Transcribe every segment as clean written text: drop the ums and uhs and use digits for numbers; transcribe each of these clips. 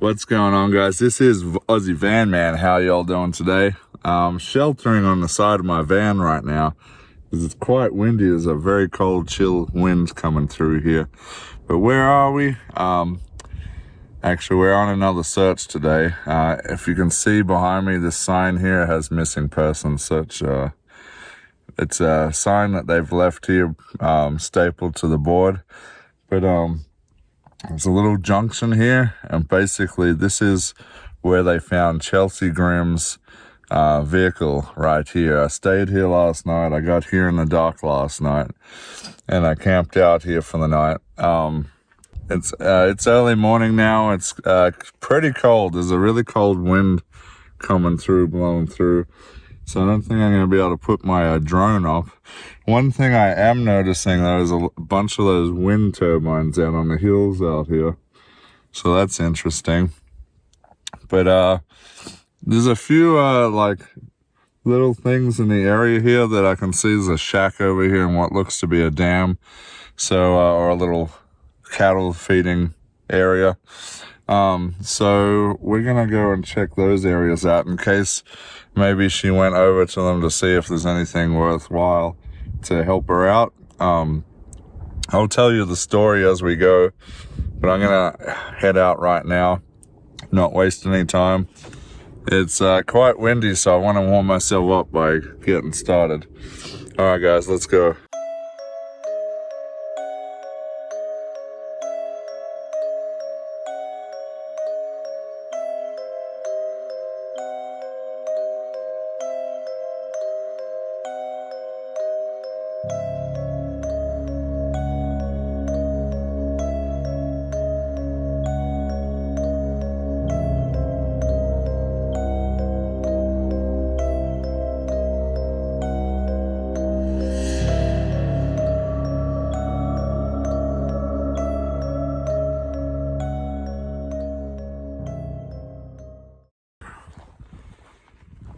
What's going on, guys? This is Aussie Van Man. How y'all doing today? Sheltering on the side of my van right now because it's quite windy. There's a very cold, chill wind coming through here. But where are we? Actually, we're on another search today. If you can see behind me, this sign here has missing person search. It's a sign that they've left here stapled to the board. But there's a little junction here, and basically this is where they found Chelsea Grimm's vehicle right here. I stayed here last night. I got here in the dark last night, and I camped out here for the night. It's early morning now. It's pretty cold. There's a really cold wind coming through, blowing through. So I don't think I'm going to be able to put my drone up. One thing I am noticing, though, is a bunch of those wind turbines out on the hills out here. So that's interesting. But there's a few little things in the area here that I can see. There's a shack over here and what looks to be a dam. So, or a little cattle feeding area. So we're going to go and check those areas out in case maybe she went over to them to see if there's anything worthwhile to help her out. I'll tell you the story as we go, but I'm going to head out right now, not waste any time. It's quite windy, so I want to warm myself up by getting started. All right, guys, let's go.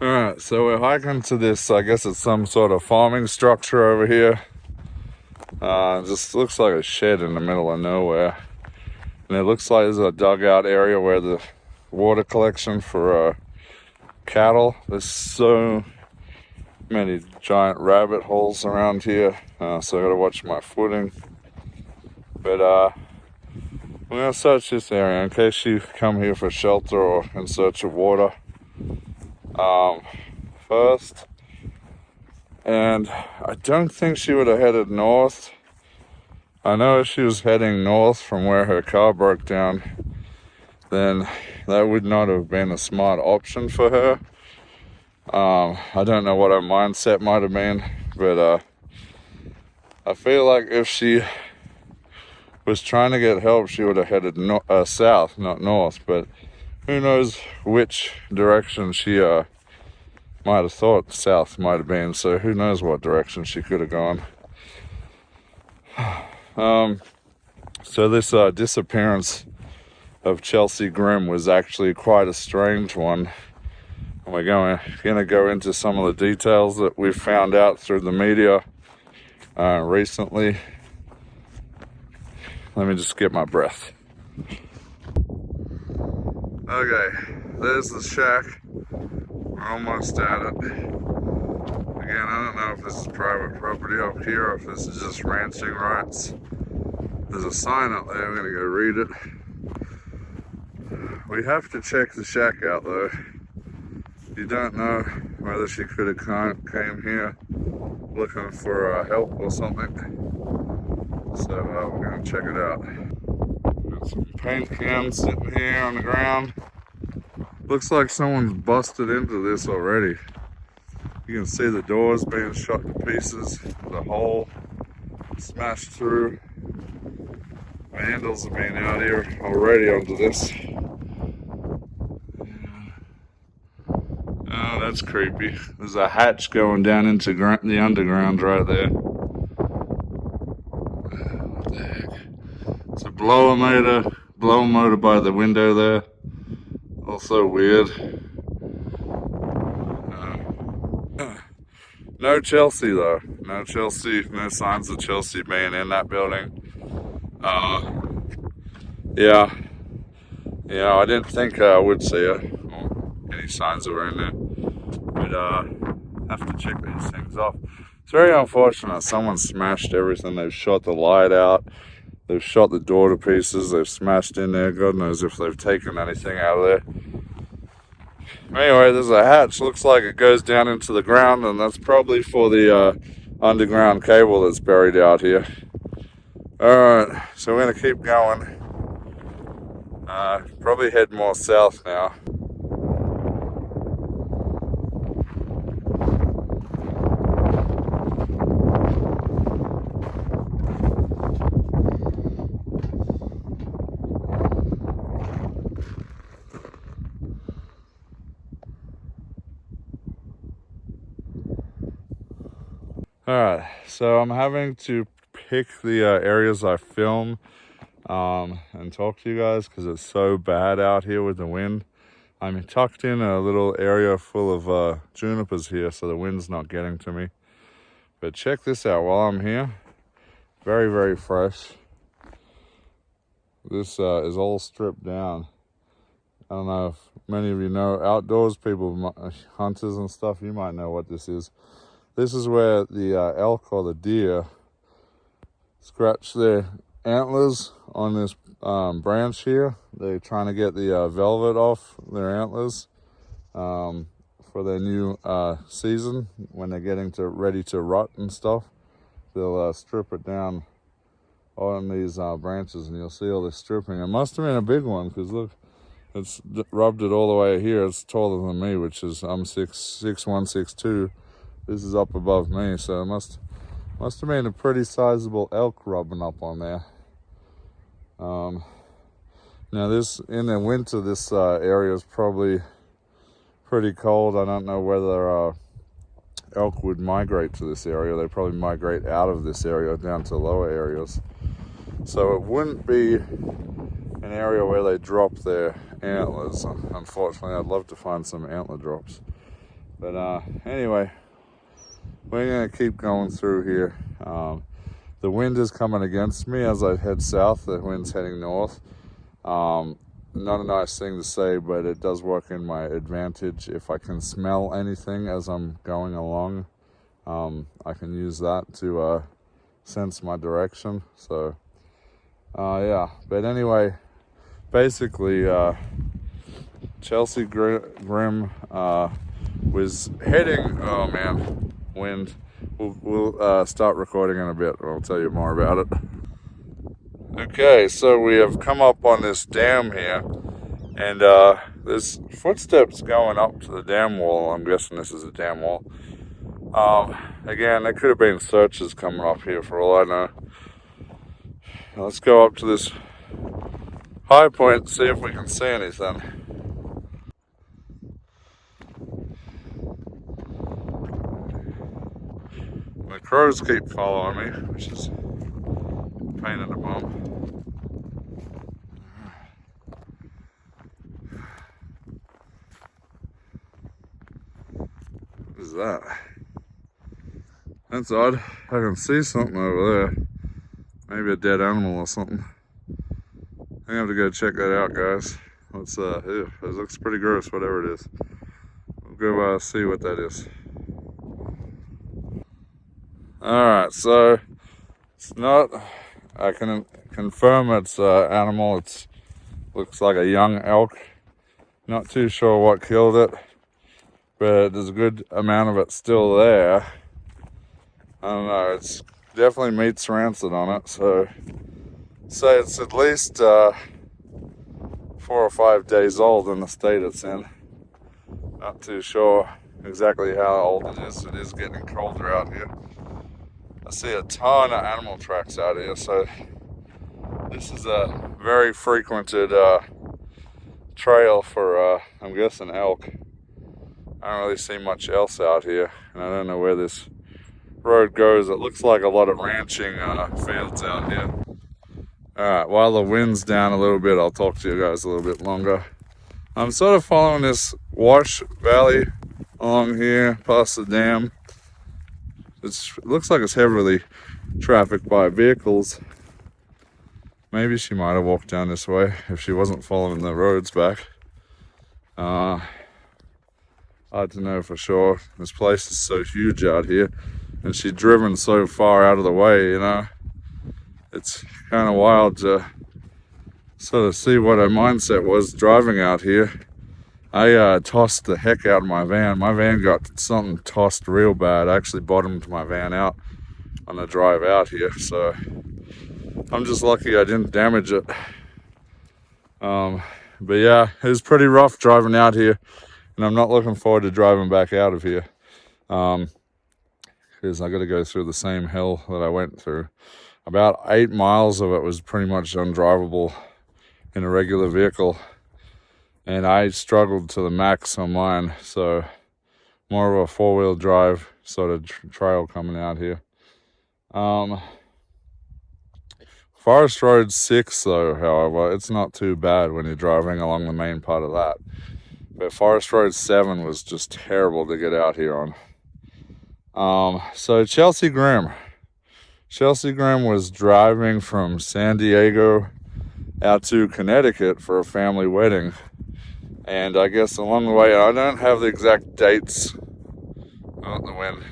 Alright, so we're hiking to this, I guess it's some sort of farming structure over here. Just looks like a shed in the middle of nowhere. And it looks like there's a dugout area where the water collection for cattle. There's so many giant rabbit holes around here, so I gotta watch my footing. But we're gonna search this area in case you come here for shelter or in search of water. First, and I don't think she would have headed north. I know if she was heading north from where her car broke down, then that would not have been a smart option for her. I don't know what her mindset might have been, but I feel like if she was trying to get help, she would have headed south, not north. But who knows which direction she might have thought south might have been, so who knows what direction she could have gone. So this disappearance of Chelsea Grimm was actually quite a strange one. And we're going to go into some of the details that we've found out through the media recently. Let me just get my breath. Okay, there's the shack. We're almost at it. Again, I don't know if this is private property up here or if this is just ranching rights. There's a sign up there, I'm gonna go read it. We have to check the shack out though. You don't know whether she could have came here looking for help or something. So we're gonna check it out. Got some paint cans sitting here on the ground. Looks like someone's busted into this already. You can see the doors being shot to pieces, the hole smashed through. Vandals have been out here already onto this. Oh, that's creepy. There's a hatch going down into the underground right there. What the heck? It's a blower motor by the window there. Also weird. No Chelsea though. No Chelsea. No signs of Chelsea being in that building. Yeah. You know, I didn't think I would see her or any signs of her in there. But have to check these things off. It's very unfortunate. Someone smashed everything. They've shot the light out. They've shot the door to pieces. They've smashed in there. God knows if they've taken anything out of there. Anyway, there's a hatch. Looks like it goes down into the ground, and that's probably for the underground cable that's buried out here. Alright, so we're going to keep going. Probably head more south now. Alright, so I'm having to pick the areas I film and talk to you guys because it's so bad out here with the wind. I'm tucked in a little area full of junipers here, so the wind's not getting to me. But check this out while I'm here. Very, very fresh. This is all stripped down. I don't know if many of you know outdoors people, hunters and stuff, you might know what this is. This is where the elk or the deer scratch their antlers on this branch here. They're trying to get the velvet off their antlers for their new season when they're getting ready to rut and stuff. They'll strip it down on these branches, and you'll see all this stripping. It must have been a big one because look, it's rubbed it all the way here. It's taller than me, which is I'm 6'1", 6'2". This is up above me, so it must have been a pretty sizable elk rubbing up on there. Now this, in the winter, this area is probably pretty cold. I don't know whether elk would migrate to this area. They probably migrate out of this area down to lower areas. So it wouldn't be an area where they drop their antlers. Unfortunately, I'd love to find some antler drops. But anyway, we're going to keep going through here. The wind is coming against me as I head south. The wind's heading north. Not a nice thing to say, but it does work in my advantage. If I can smell anything as I'm going along, I can use that to sense my direction. So, yeah. But anyway, basically, Chelsea Grimm was heading, oh man, wind. We'll start recording in a bit. I'll tell you more about it. Okay, so we have come up on this dam here, and there's footsteps going up to the dam wall. I'm guessing this is a dam wall. Again, there could have been searchers coming up here for all I know. Let's go up to this high point and see if we can see anything. The crows keep following me, which is a pain in the bum. What is that? That's odd. I can see something over there. Maybe a dead animal or something. I have to go check that out, guys. Let's ew, it looks pretty gross, whatever it is. We'll go see what that is. Alright, so it's not, I can confirm it's an animal. It looks like a young elk. Not too sure what killed it, but there's a good amount of it still there. I don't know, it's definitely meat's rancid on it, so say it's at least 4 or 5 days old in the state it's in. Not too sure exactly how old it is. It is getting colder out here. I see a ton of animal tracks out here, so this is a very frequented trail for, I'm guessing, elk. I don't really see much else out here, and I don't know where this road goes. It looks like a lot of ranching fields out here. Alright, while the wind's down a little bit, I'll talk to you guys a little bit longer. I'm sort of following this wash valley along here, past the dam. It looks like it's heavily trafficked by vehicles. Maybe she might have walked down this way if she wasn't following the roads back. Hard to know for sure. This place is so huge out here, and she's driven so far out of the way, you know. It's kind of wild to sort of see what her mindset was driving out here. I tossed the heck out of my van. My van got something tossed real bad. I actually bottomed my van out on the drive out here, so I'm just lucky I didn't damage it. But yeah, it was pretty rough driving out here, and I'm not looking forward to driving back out of here, because I got to go through the same hell that I went through. About 8 miles of it was pretty much undrivable in a regular vehicle, and I struggled to the max on mine, so more of a four-wheel drive sort of trail coming out here. Forest Road 6 though, however, it's not too bad when you're driving along the main part of that. But Forest Road 7 was just terrible to get out here on. So Chelsea Grimm was driving from San Diego out to Connecticut for a family wedding. And I guess along the way, I don't have the exact dates. Oh, the wind.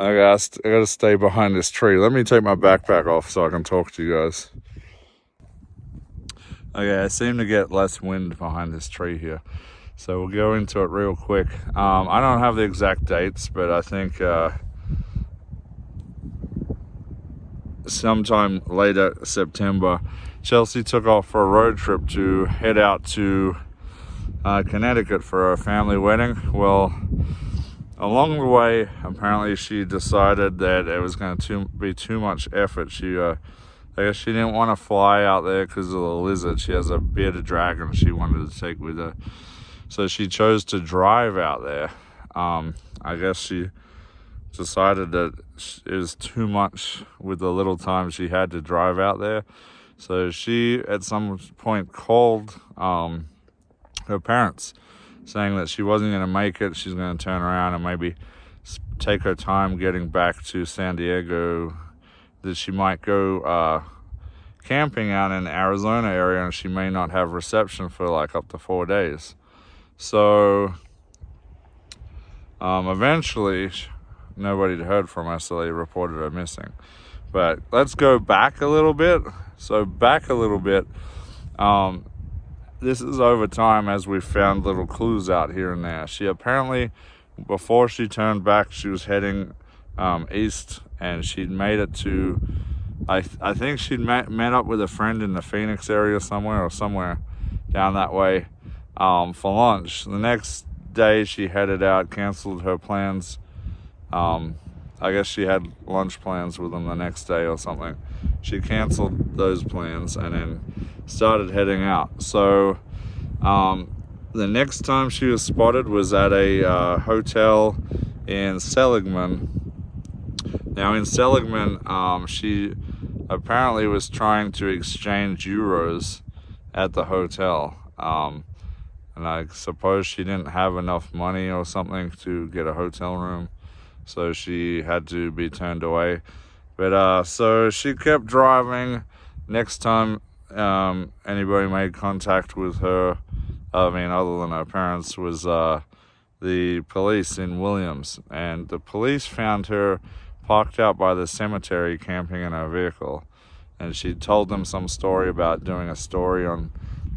I gotta stay behind this tree. Let me take my backpack off so I can talk to you guys. Okay, I seem to get less wind behind this tree here, so we'll go into it real quick. I don't have the exact dates, but I think sometime later September, Chelsea took off for a road trip to head out to Connecticut for a family wedding. Well, along the way, apparently she decided that it was going to be too much effort. I guess she didn't want to fly out there because of the lizard. She has a bearded dragon she wanted to take with her. So she chose to drive out there. I guess she decided that it was too much with the little time she had to drive out there. So she, at some point, called her parents, saying that she wasn't going to make it. She's going to turn around and maybe take her time getting back to San Diego, that she might go camping out in the Arizona area, and she may not have reception for like up to 4 days. So eventually nobody heard from her, so they reported her missing. But let's go back a little bit. So back a little bit, this is over time as we found little clues out here and there. She apparently, before she turned back, she was heading east, and she'd made it to, I think she'd met up with a friend in the Phoenix area somewhere down that way for lunch. The next day she headed out, canceled her plans. I guess she had lunch plans with them the next day or something. She canceled those plans and then started heading out. So the next time she was spotted was at a hotel in Seligman. Now in Seligman, she apparently was trying to exchange euros at the hotel. And I suppose she didn't have enough money or something to get a hotel room, so she had to be turned away. But so she kept driving. Next time anybody made contact with her, I mean, other than her parents, was the police in Williams. And the police found her parked out by the cemetery camping in her vehicle. And she told them some story about doing a story on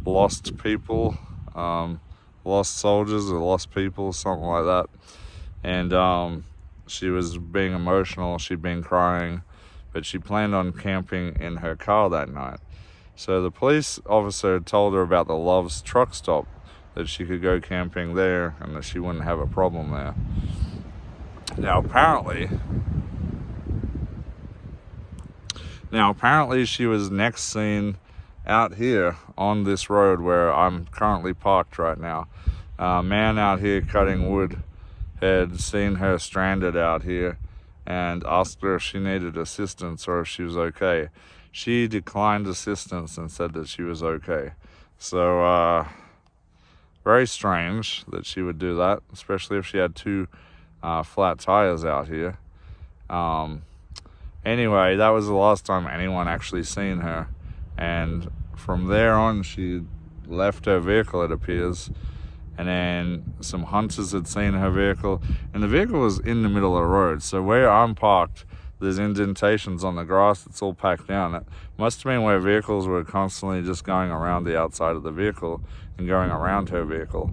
lost people, lost soldiers or lost people, something like that. And she was being emotional, she'd been crying, but she planned on camping in her car that night. So the police officer told her about the Love's truck stop, that she could go camping there and that she wouldn't have a problem there. Now apparently she was next seen out here on this road where I'm currently parked right now. A man out here cutting wood had seen her stranded out here and asked her if she needed assistance or if she was okay. She declined assistance and said that she was okay. So very strange that she would do that, especially if she had two flat tires out here. Anyway, that was the last time anyone actually seen her. And from there on, she left her vehicle, it appears. And then some hunters had seen her vehicle. And the vehicle was in the middle of the road. So where I'm parked, there's indentations on the grass. It's all packed down. It must have been where vehicles were constantly just going around the outside of the vehicle and going around her vehicle.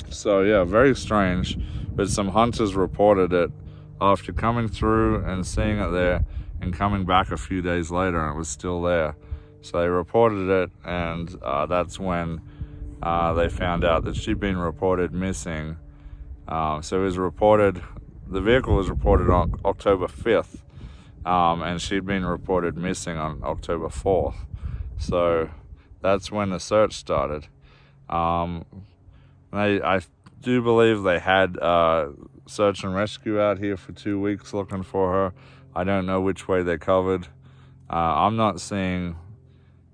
So yeah, very strange. But some hunters reported it after coming through and seeing it there and coming back a few days later, and it was still there. So they reported it, and that's when they found out that she'd been reported missing. So it was reported, the vehicle was reported on October 5th, and she'd been reported missing on October 4th. So that's when the search started. I do believe they had search and rescue out here for 2 weeks looking for her. I don't know which way they covered. I'm not seeing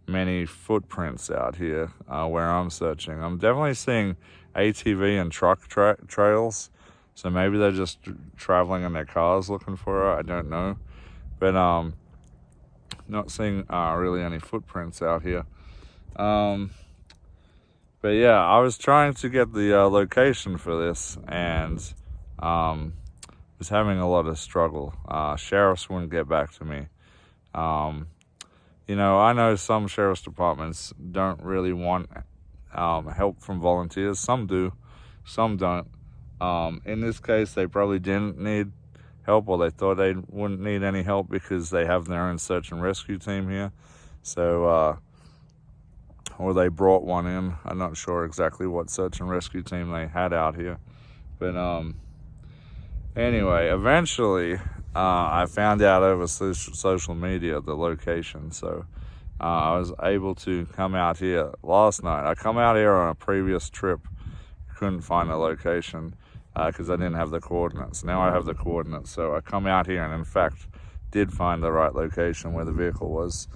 many footprints out here where I'm searching. I'm definitely seeing ATV and truck trails. So maybe they're just traveling in their cars looking for her. I don't know. But not seeing really any footprints out here. But yeah, I was trying to get the location for this, and was having a lot of struggle. Sheriffs wouldn't get back to me. You know, I know some sheriff's departments don't really want help from volunteers. Some do, some don't. In this case, they probably didn't need help, or they thought they wouldn't need any help because they have their own search and rescue team here. So, or they brought one in. I'm not sure exactly what search and rescue team they had out here. But anyway, eventually I found out over social media the location. So I was able to come out here last night. I come out here on a previous trip, couldn't find the location because I didn't have the coordinates. Now I have the coordinates, so I come out here and in fact did find the right location where the vehicle was.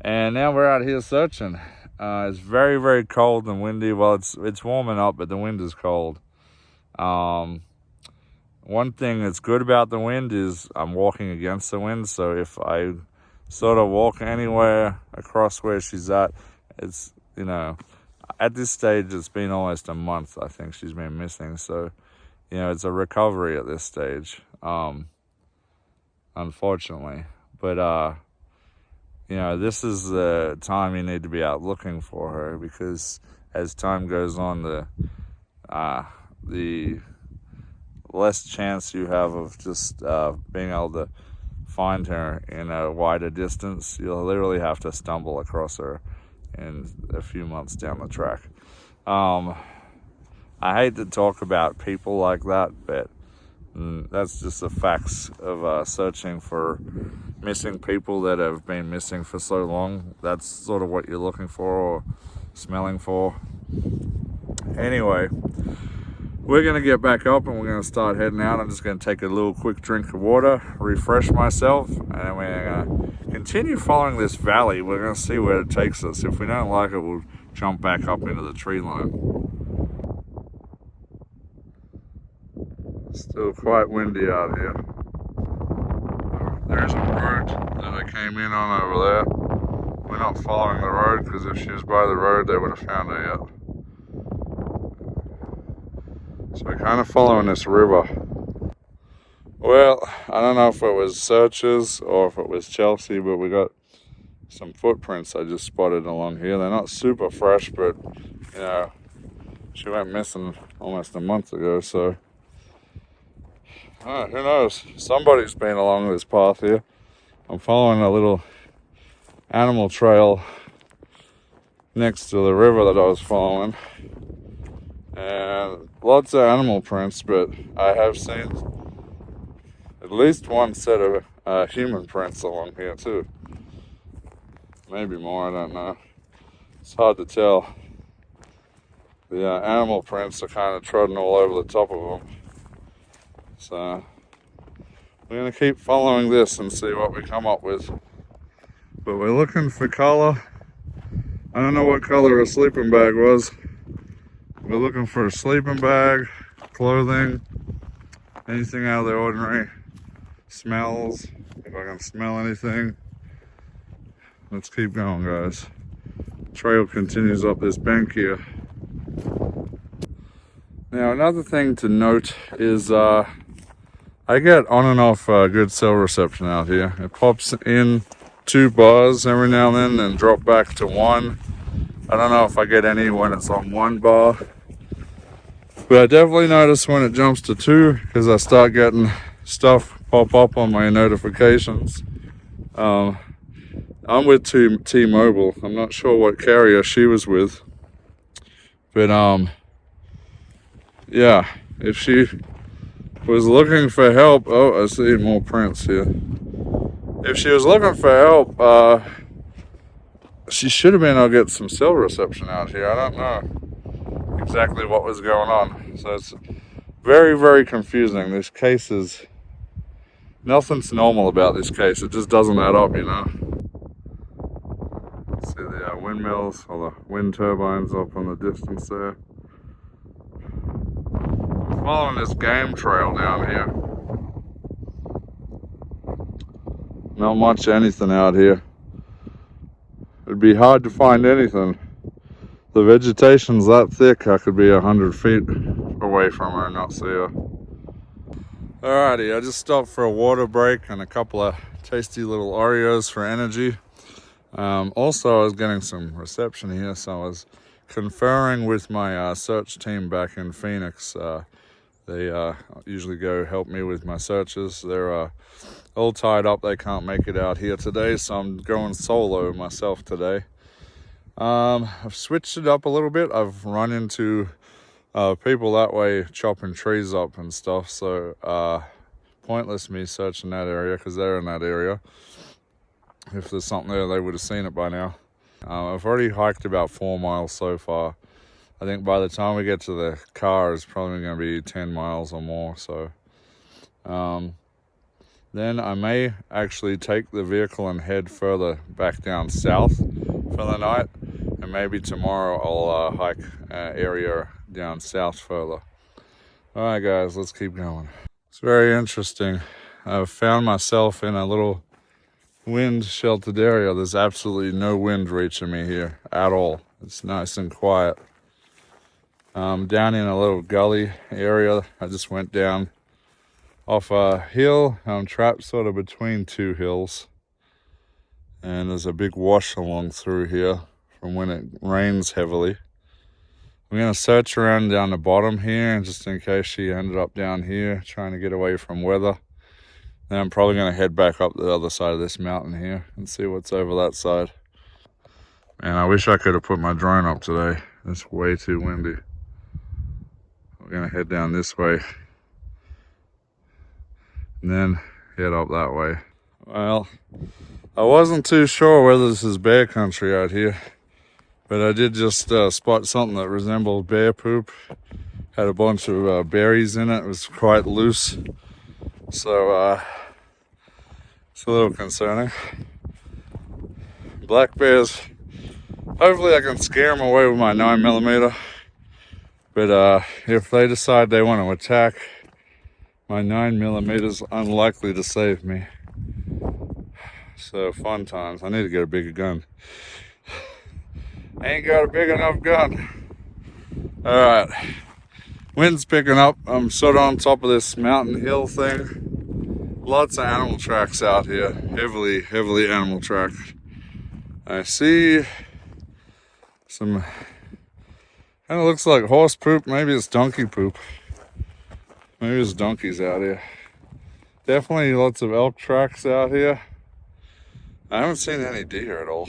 And now we're out here searching. It's very, very cold and windy. Well, it's warming up, but the wind is cold. One thing that's good about the wind is I'm walking against the wind. So if I sort of walk anywhere across where she's at, it's, you know, at this stage, it's been almost a month, I think she's been missing. So, you know, it's a recovery at this stage, unfortunately. But, you know, this is the time you need to be out looking for her, because as time goes on, the less chance you have of just being able to find her in a wider distance. You'll literally have to stumble across her in a few months down the track. I hate to talk about people like that, but that's just the facts of searching for missing people that have been missing for so long. That's sort of what you're looking for or smelling for. Anyway, we're going to get back up and we're going to start heading out. I'm just going to take a little quick drink of water, refresh myself, and then we're going to continue following this valley. We're going to see where it takes us. If we don't like it, we'll jump back up into the tree line. Still quite windy out here. There's a road that I came in on over there. We're not following the road because if she was by the road, they would have found her yet. So we're kind of following this river. Well, I don't know if it was searchers or if it was Chelsea, but we got some footprints I just spotted along here. They're not super fresh, but, you know, she went missing almost a month ago, so who knows? Somebody's been along this path here. I'm following a little animal trail next to the river that I was following. And lots of animal prints, but I have seen at least one set of human prints along here too. Maybe more, I don't know. It's hard to tell. The animal prints are kind of trodden all over the top of them. So we're going to keep following this and see what we come up with. But we're looking for color. I don't know what color a sleeping bag was. We're looking for a sleeping bag, clothing, anything out of the ordinary. Smells, if I can smell anything. Let's keep going, guys. Trail continues up this bank here. Now, another thing to note is I get on and off good cell reception out here. It pops in 2 bars every now and then drop back to 1. I don't know if I get any when it's on 1 bar, but I definitely notice when it jumps to 2 because I start getting stuff pop up on my notifications. I'm with T-Mobile. I'm not sure what carrier she was with, but yeah, if she was looking for help, oh, I see more prints here. If she was looking for help, she should have been able to get some cell reception out here. I don't know exactly what was going on. So it's very, very confusing. This case is, nothing's normal about this case. It just doesn't add up, you know. See the windmills, or the wind turbines up on the distance there. I'm following this game trail down here. Not much anything out here. It'd be hard to find anything. The vegetation's that thick, I could be 100 feet away from her and not see her. Alrighty, I just stopped for a water break and a couple of tasty little Oreos for energy. Also, I was getting some reception here, so I was conferring with my search team back in Phoenix. They usually go help me with my searches. They're all tied up. They can't make it out here today, so I'm going solo myself today. I've switched it up a little bit. I've run into people that way chopping trees up and stuff, so pointless me searching that area because they're in that area. If there's something there, they would have seen it by now. I've already hiked about 4 miles so far. I think by the time we get to the car, it's probably going to be 10 miles or more. So then I may actually take the vehicle and head further back down south for the night. And maybe tomorrow I'll hike area down south further. All right, guys, let's keep going. It's very interesting. I've found myself in a little wind sheltered area. There's absolutely no wind reaching me here at all. It's nice and quiet. Down in a little gully area. I just went down off a hill. I'm trapped sort of between 2 hills, and there's a big wash along through here from when it rains heavily. I'm gonna search around down the bottom here, just in case she ended up down here trying to get away from weather. Then I'm probably going to head back up the other side of this mountain here and see what's over that side. Man, I wish I could have put my drone up today. It's way too windy. We're going to head down this way and then head up that way. Well, I wasn't too sure whether this is bear country out here, but I did just spot something that resembled bear poop. Had a bunch of berries in it. It was quite loose. So, it's a little concerning. Black bears, hopefully I can scare them away with my 9mm. But if they decide they want to attack, my 9mm is unlikely to save me. So fun times. I need to get a bigger gun. I ain't got a big enough gun. Alright. Wind's picking up. I'm sort of on top of this mountain hill thing. Lots of animal tracks out here. Heavily animal tracked. I see some, kind of looks like horse poop. Maybe it's donkey poop. Maybe there's donkeys out here. Definitely lots of elk tracks out here. I haven't seen any deer at all.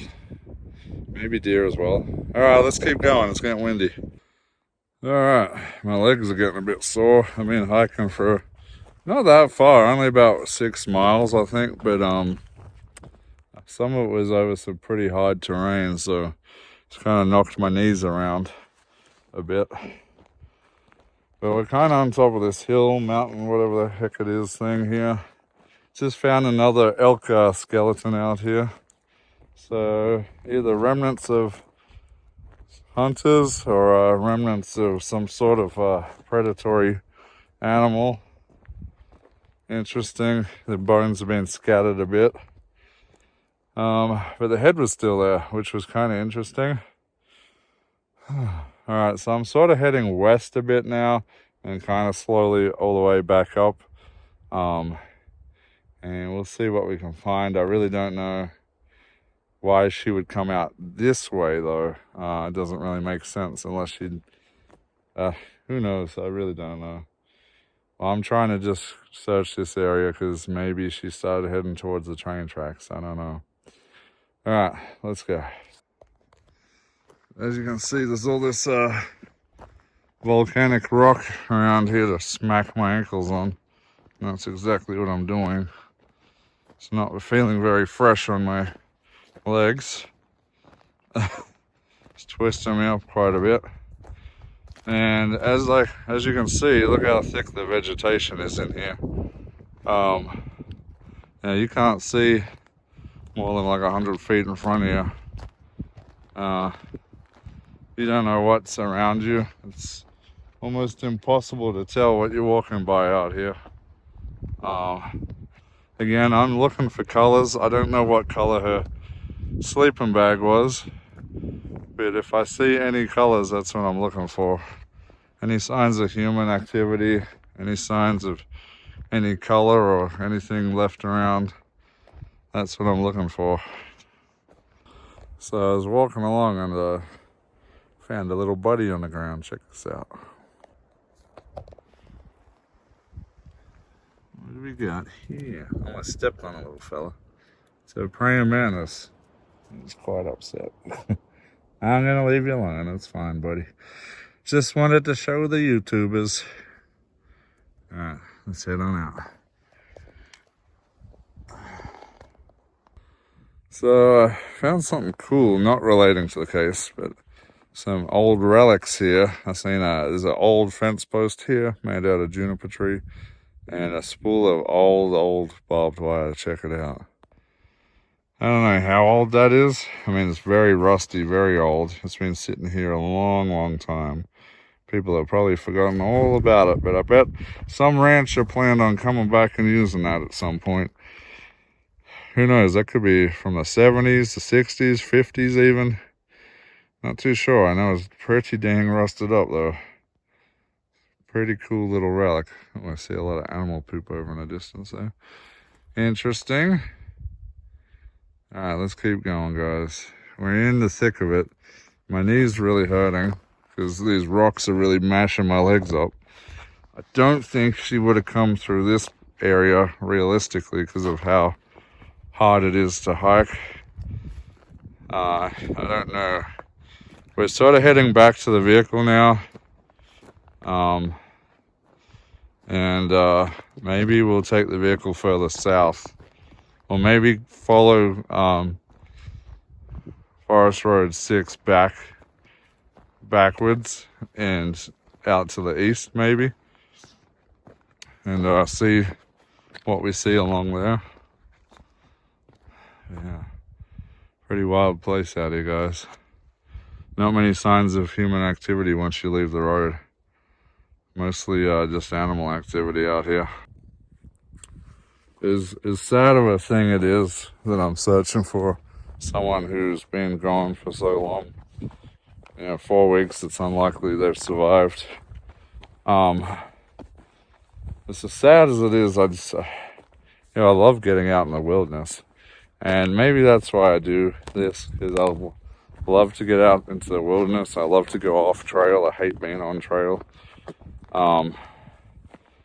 Maybe deer as well. Alright, let's keep going. It's getting windy. Alright, my legs are getting a bit sore. I've been hiking for not that far, only about 6 miles, I think, but some of it was over some pretty hard terrain, so it's kind of knocked my knees around a bit. But we're kind of on top of this hill, mountain, whatever the heck it is thing here. Just found another elk skeleton out here. So either remnants of hunters or remnants of some sort of predatory animal. interesting. The bones have been scattered a bit. But the head was still there, which was kind of interesting. Alright, so I'm sort of heading west a bit now and kind of slowly all the way back up. And we'll see what we can find. I really don't know why she would come out this way though. It doesn't really make sense unless she'd, who knows, I really don't know. Well, I'm trying to just search this area because maybe she started heading towards the train tracks. I don't know. Alright, let's go. As you can see, there's all this volcanic rock around here to smack my ankles on. And that's exactly what I'm doing. It's not feeling very fresh on my legs. It's twisting me up quite a bit. And as you can see, look how thick the vegetation is in here. Now you can't see more than like 100 feet in front of you. You don't know what's around you. It's almost impossible to tell what you're walking by out here. Again, I'm looking for colors. I don't know what color her sleeping bag was, but if I see any colors, that's what I'm looking for. Any signs of human activity, any signs of any color or anything left around, that's what I'm looking for. So I was walking along and found a little buddy on the ground. Check this out. What do we got here? I almost stepped on a little fella. It's a praying mantis. He's quite upset. I'm gonna leave you alone. It's fine, buddy. Just wanted to show the YouTubers. Alright, let's head on out. So I found something cool, not relating to the case, but some old relics here. I seen there's an old fence post here made out of juniper tree and a spool of old barbed wire. Check it out. I don't know how old that is. I mean, it's very rusty, very old. It's been sitting here a long time. People have probably forgotten all about it, but I bet some rancher planned on coming back and using that at some point. Who knows? That could be from the 70s, the 60s, 50s even. Not too sure. I know it's pretty dang rusted up though. Pretty cool little relic. I see a lot of animal poop over in the distance there. Interesting. Alright, let's keep going, guys. We're in the thick of it. My knee's really hurting because these rocks are really mashing my legs up. I don't think she would have come through this area realistically because of how hard it is to hike. I don't know. We're sort of heading back to the vehicle now. And maybe we'll take the vehicle further south. Or maybe follow Forest Road 6 backwards and out to the east maybe. And see what we see along there. Yeah. Pretty wild place out here, guys. Not many signs of human activity once you leave the road. Mostly just animal activity out here. As sad of a thing it is that I'm searching for someone who's been gone for so long. 4 weeks, it's unlikely they've survived. It's as sad as it is, I love getting out in the wilderness. And maybe that's why I do this, because I love to get out into the wilderness. I love to go off trail. I hate being on trail.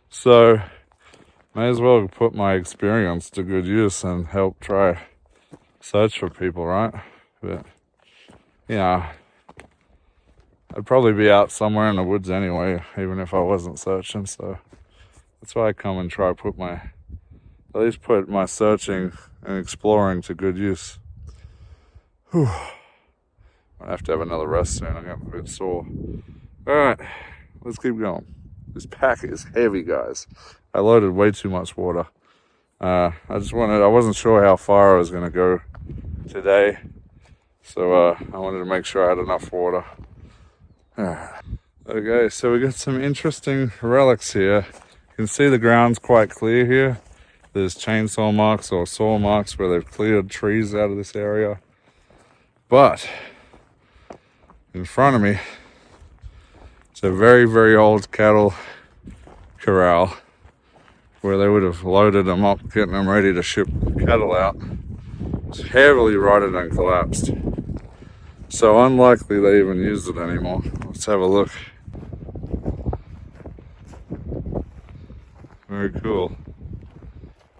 So may as well put my experience to good use and help try search for people, right? But I'd probably be out somewhere in the woods anyway, even if I wasn't searching. So that's why I come and try to at least put my searching and exploring to good use. Whew. I have to have another rest soon. I'm getting a bit sore. All right, let's keep going. This pack is heavy, guys. I loaded way too much water. I wasn't sure how far I was going to go today. So I wanted to make sure I had enough water. Okay, so we got some interesting relics here can see the ground's quite clear here. There's chainsaw marks or saw marks where they've cleared trees out of this area. But in front of me, it's a very, very old cattle corral where they would have loaded them up, getting them ready to ship cattle out. It's heavily rotted and collapsed. So unlikely they even use it anymore. Let's have a look. Very cool.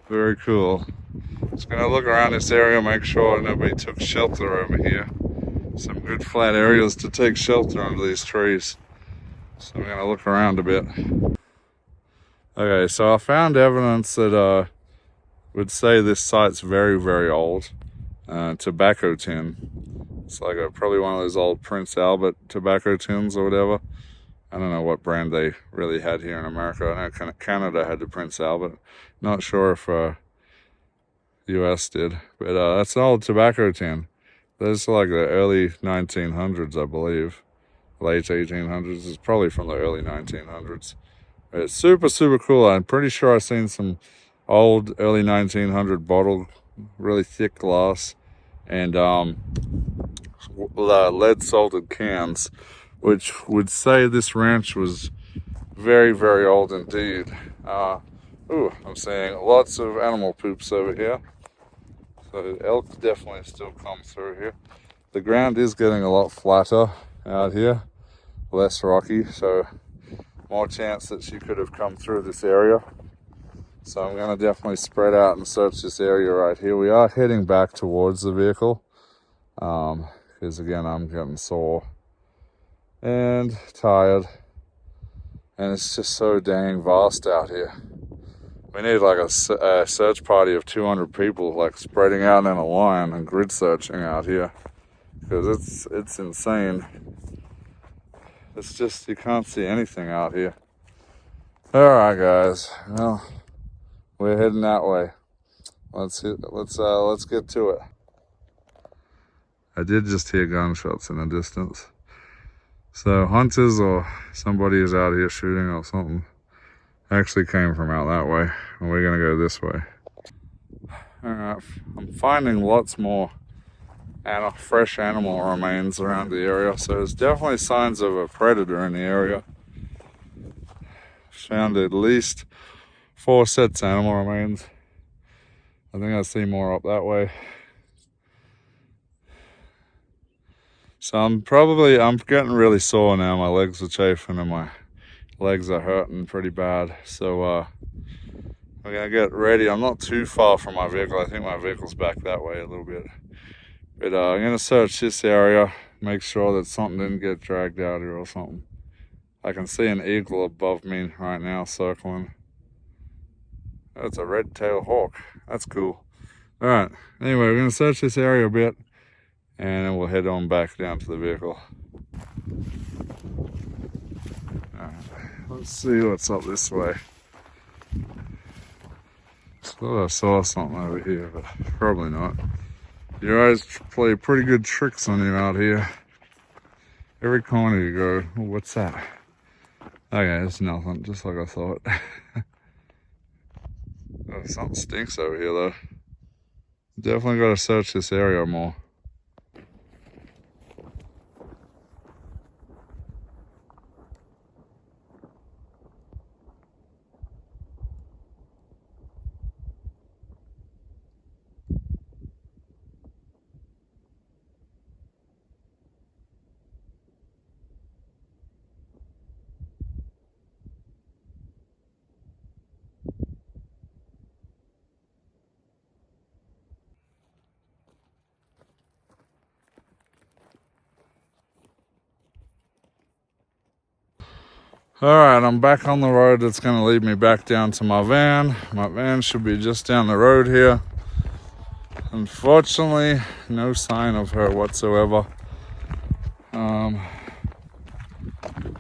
Very cool. Just gonna look around this area, make sure nobody took shelter over here. Some good flat areas to take shelter under these trees. So I'm gonna look around a bit. Okay, so I found evidence that would say this site's very, very old. Tobacco tin. It's like probably one of those old Prince Albert tobacco tins or whatever. I don't know what brand they really had here in America. I know Canada had the Prince Albert. Not sure if US did. But that's an old tobacco tin. That's like the early 1900s, I believe. Late 1800s. It's probably from the early 1900s. It's super, super cool. I'm pretty sure I've seen some old early 1900 bottle, really thick glass, and lead salted cans, which would say this ranch was very, very old indeed. Ooh, I'm seeing lots of animal poops over here. So elk definitely still come through here. The ground is getting a lot flatter out here, less rocky, so more chance that she could have come through this area. So I'm going to definitely spread out and search this area right here. We are heading back towards the vehicle because again I'm getting sore and tired, and it's just so dang vast out here. We need like a search party of 200 people, like spreading out in a line and grid searching out here, because it's insane. It's just, you can't see anything out here. All right, guys. Well, we're heading that way. Let's get to it. I did just hear gunshots in the distance. So hunters or somebody is out here shooting or something. Actually came from out that way, and we're gonna go this way. All right, I'm finding lots more fresh animal remains around the area, so there's definitely signs of a predator in the area. Found at least 4 sets of animal remains. I think I see more up that way. So I'm getting really sore now. My legs are chafing and my legs are hurting pretty bad. So we're gonna get ready. I'm not too far from my vehicle. I think my vehicle's back that way a little bit. But I'm gonna search this area, make sure that something didn't get dragged out here or something. I can see an eagle above me right now circling. That's a red-tailed hawk. That's cool. All right, anyway, we're gonna search this area a bit and then we'll head on back down to the vehicle. All right, let's see what's up this way. I thought I saw something over here, but probably not. Your eyes play pretty good tricks on you out here. Every corner you go, oh, what's that? Okay, it's nothing, just like I thought. Oh, something stinks over here though. Definitely got to search this area more. All right, I'm back on the road. That's going to lead me back down to my van. My van should be just down the road here. Unfortunately, no sign of her whatsoever.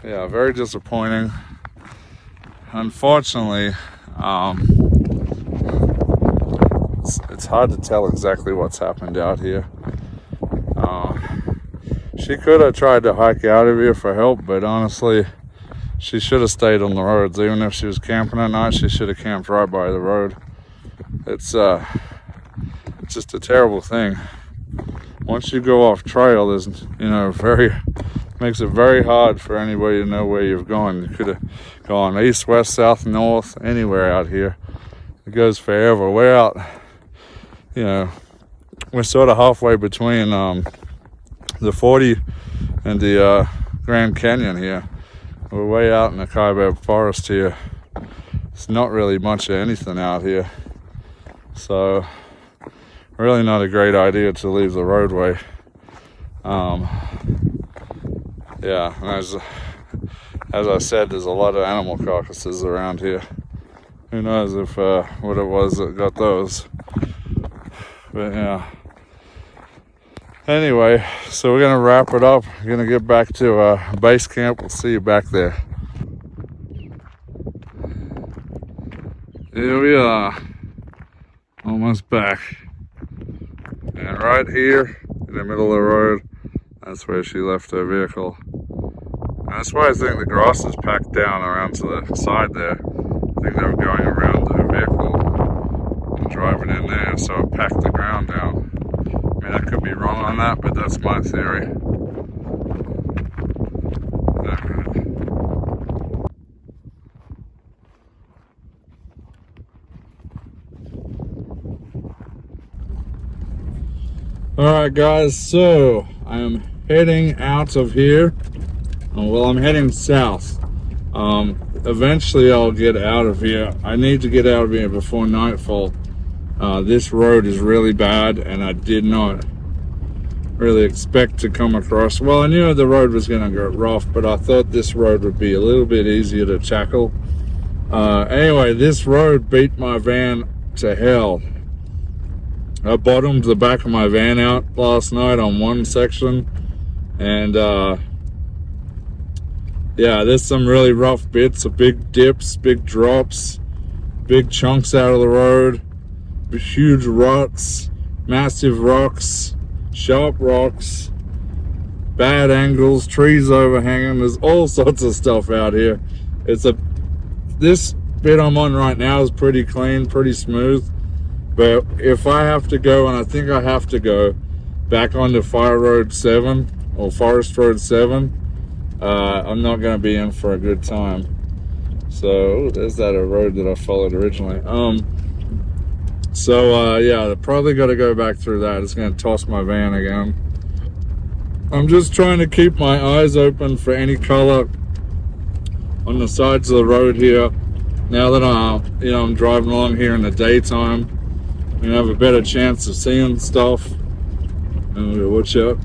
Yeah, very disappointing. Unfortunately, it's hard to tell exactly what's happened out here. She could have tried to hike out of here for help, but honestly, she should have stayed on the roads. Even if she was camping at night, she should have camped right by the road. It's just a terrible thing. Once you go off trail, there's, you know, makes it very hard for anybody to know where you've gone. You could have gone east, west, south, north, anywhere out here. It goes forever. We're out, you know, we're sort of halfway between the 40 and the Grand Canyon here. We're way out in the kaibab forest here. It's not really much of anything out here. So really not a great idea to leave the roadway. Yeah, and as I said, there's a lot of animal carcasses around here. Who knows if what it was that got those. But yeah. Anyway, so we're gonna wrap it up. We're gonna get back to base camp. We'll see you back there. Here we are, almost back. And right here in the middle of the road, that's where she left her vehicle. And that's why I think the grass is packed down around to the side there. I think they were going around her vehicle and driving in there, so it packed the ground down. I mean, I could be wrong on that, but that's my theory. Alright guys, so I am heading out of here. Well, I'm heading south. Eventually I'll get out of here. I need to get out of here before nightfall. This road is really bad, and I did not really expect to come across. Well, I knew the road was going to get rough, but I thought this road would be a little bit easier to tackle. Anyway, this road beat my van to hell. I bottomed the back of my van out last night on one section, and yeah, there's some really rough bits of big dips, big drops, big chunks out of the road, huge ruts, massive rocks, sharp rocks, bad angles, trees overhanging. There's all sorts of stuff out here. This bit I'm on right now is pretty clean, pretty smooth. But if I have to go, and I think I have to go back onto Fire Road 7 or Forest Road 7, I'm not going to be in for a good time. So there's that road that I followed originally. Yeah, I probably got to go back through that. It's going to toss my van again. I'm just trying to keep my eyes open for any color on the sides of the road here. Now that I'm driving along here in the daytime, you have a better chance of seeing stuff. And watch out.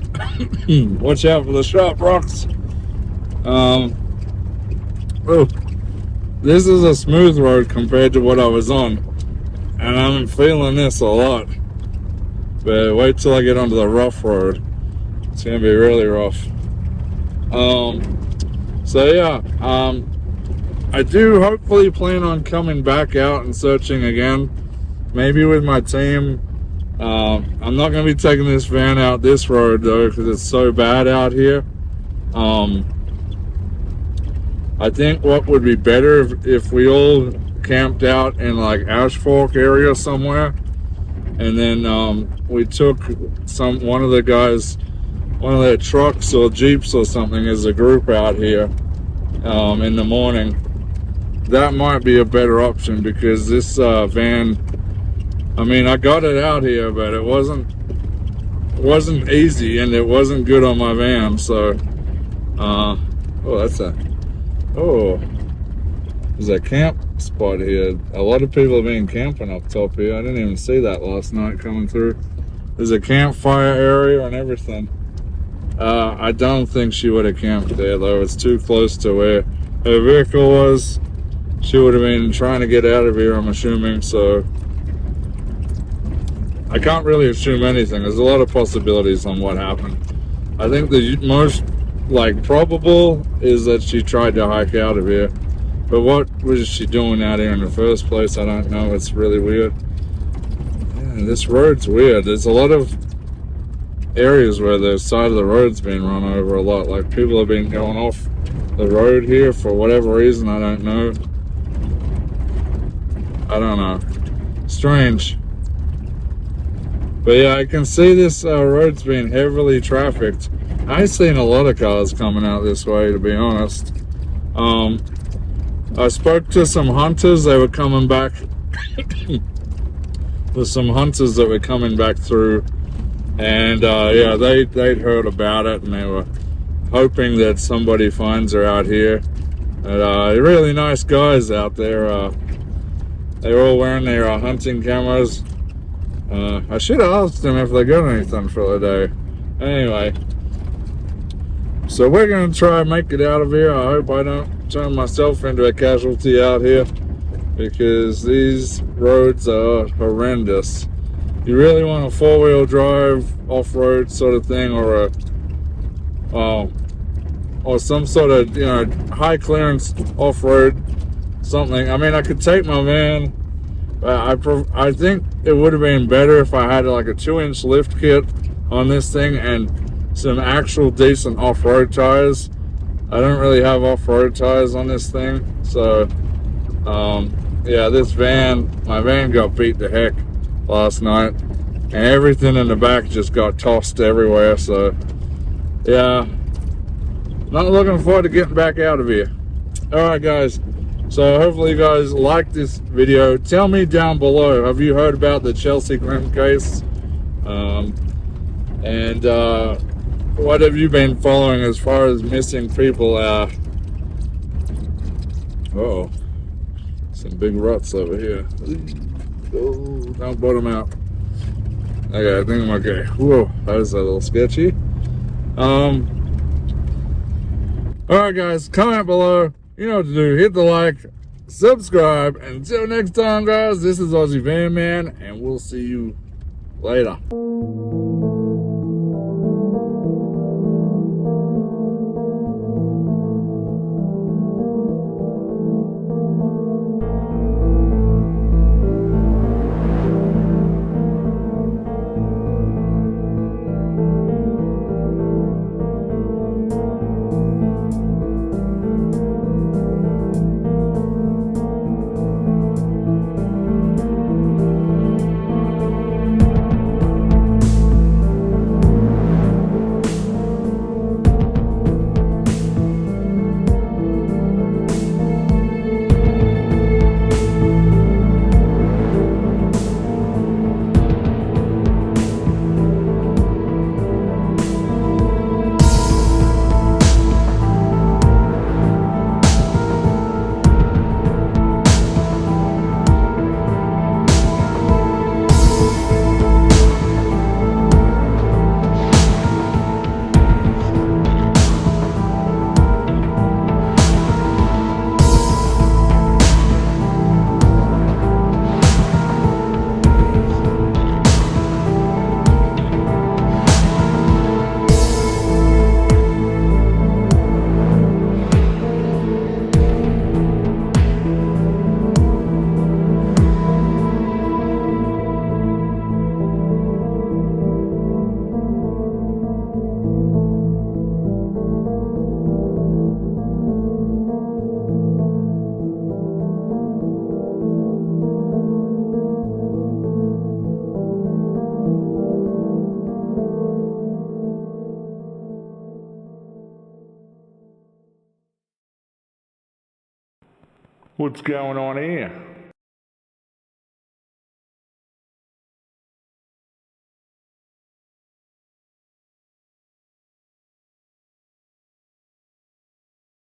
Watch out for the sharp rocks. Oh, this is a smooth road compared to what I was on, and I'm feeling this a lot. But wait till I get onto the rough road. It's gonna be really rough. I do hopefully plan on coming back out and searching again. Maybe with my team. I'm not going to be taking this van out this road though, because it's so bad out here. I think what would be better if we all camped out in like Ashfork area somewhere, and then we took one of their trucks or jeeps or something as a group out here in the morning. That might be a better option, because this van, I mean, I got it out here, but it wasn't easy, and it wasn't good on my van. So there's a camp spot here. A lot of people have been camping up top here. I didn't even see that last night coming through. There's a campfire area and everything. I don't think she would have camped there though. It's too close to where her vehicle was. She would have been trying to get out of here, I'm assuming. So I can't really assume anything. There's a lot of possibilities on what happened. I think the most probable is that she tried to hike out of here. But what was she doing out here in the first place? I don't know. It's really weird. Yeah, this road's weird. There's a lot of areas where the side of the road's been run over a lot. Like people have been going off the road here for whatever reason. I don't know. Strange. But yeah, I can see this road's been heavily trafficked. I've seen a lot of cars coming out this way, to be honest. I spoke to some hunters. They were coming back. There's some hunters that were coming back through, and yeah, they'd heard about it, and they were hoping that somebody finds her out here. But really nice guys out there. They were all wearing their hunting cameras. I should have asked them if they got anything for the day. Anyway, so we're going to try and make it out of here. I hope I don't turn myself into a casualty out here, because these roads are horrendous. You really want a four-wheel drive off-road sort of thing, or some sort of, you know, high clearance off-road something. I mean, I could take my van. I think it would have been better if I had like a 2-inch lift kit on this thing and some actual decent off-road tires. I don't really have off-road tires on this thing, so yeah, my van got beat to heck last night, and everything in the back just got tossed everywhere. So yeah, not looking forward to getting back out of here. All right, guys. So hopefully you guys like this video. Tell me down below, have you heard about the Chelsea Grimm case? And what have you been following as far as missing people? Uh-oh, some big ruts over here. Oh, don't bottom out. Okay, I think I'm okay. Whoa, that was a little sketchy. Alright guys, comment below. You know what to do. Hit the like, subscribe, and until next time, guys, this is Aussie Van Man, and we'll see you later. What's going on here?